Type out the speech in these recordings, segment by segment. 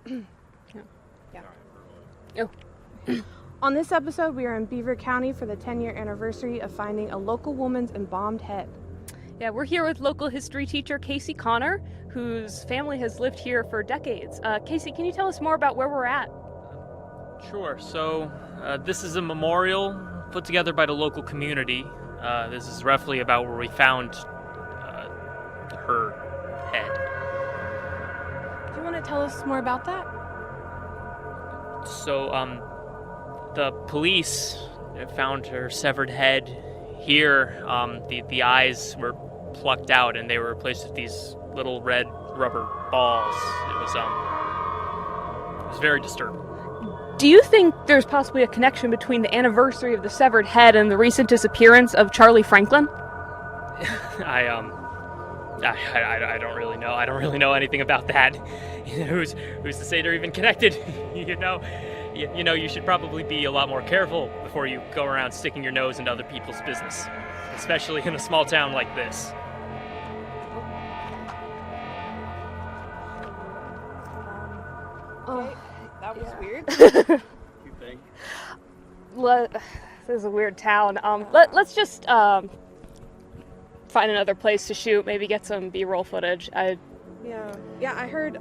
Yeah. Oh. On this episode, we are in Beaver County for the 10-year anniversary of finding a local woman's embalmed head. Yeah, we're here with local history teacher Casey Connor, whose family has lived here for decades. Casey, can you tell us more about where we're at? Sure. So this is a memorial put together by the local community. This is roughly about where we found her head. Do you want to tell us more about that? So the police found her severed head here. The eyes were plucked out and they were replaced with these little red rubber balls. It was very disturbing. Do you think there's possibly a connection between the anniversary of the severed head and the recent disappearance of Charlie Franklin? I don't really know. I don't really know anything about that. Who's to say they're even connected? You know, you should probably be a lot more careful before you go around sticking your nose into other people's business, especially in a small town like this. Okay, that was weird. You think? This is a weird town. Let's just find another place to shoot. Maybe get some B-roll footage. Yeah, I heard,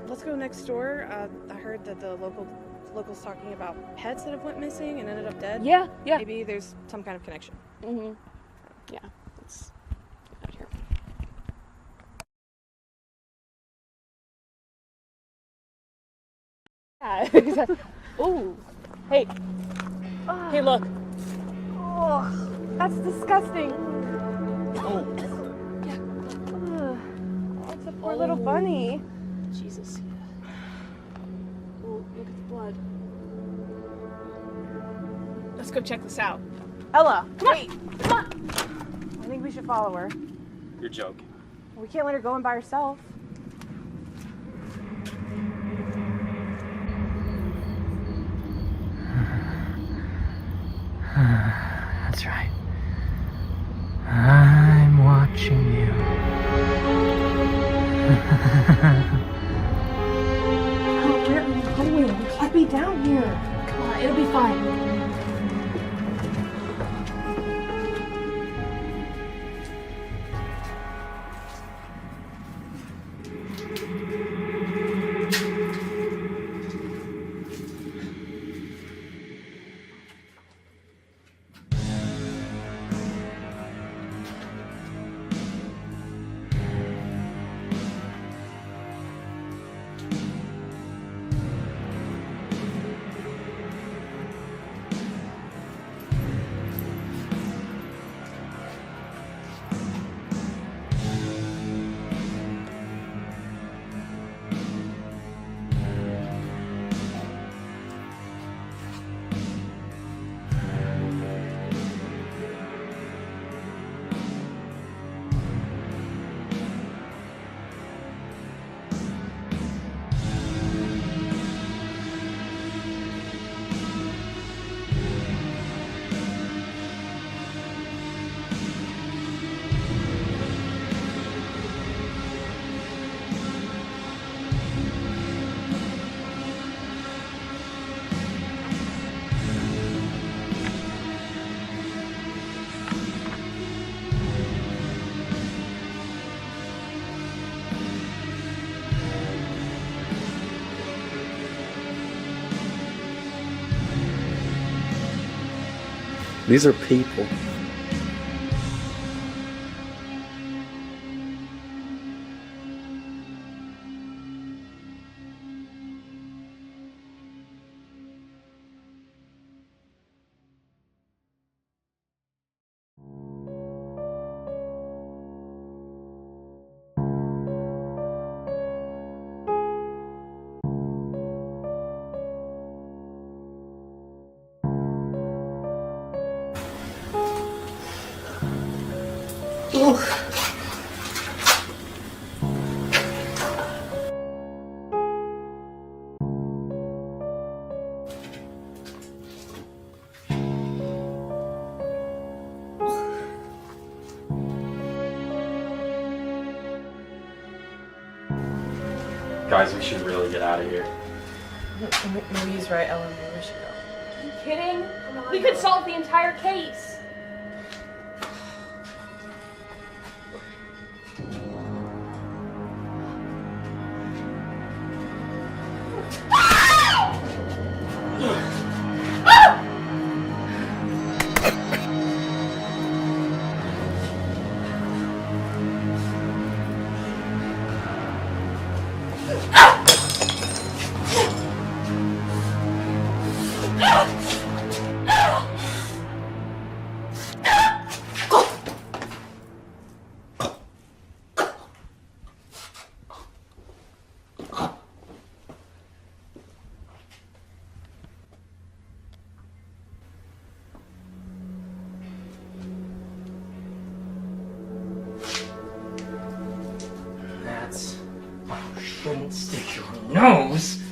let's go next door. I heard that the locals talking about pets that have went missing and ended up dead. Yeah. Maybe there's some kind of connection. Mm-hmm. Yeah. Let's get out here. Yeah. Ooh. Hey. Hey, look. Oh, that's disgusting. Oh. Oh, it's a poor little bunny. Jesus. Oh, look at the blood. Let's go check this out. Ella, Come on. wait. Come on. I think we should follow her. You're joking. We can't let her go in by herself. That's right. I'm watching you. Oh, where are you going? We can't be down here. Come on, it'll be fine. These are people. Guys, we should really get out of here. Maybe he's right, Ellen. Maybe we should go. Are you kidding? We could solve the entire case. That's why you shouldn't stick your nose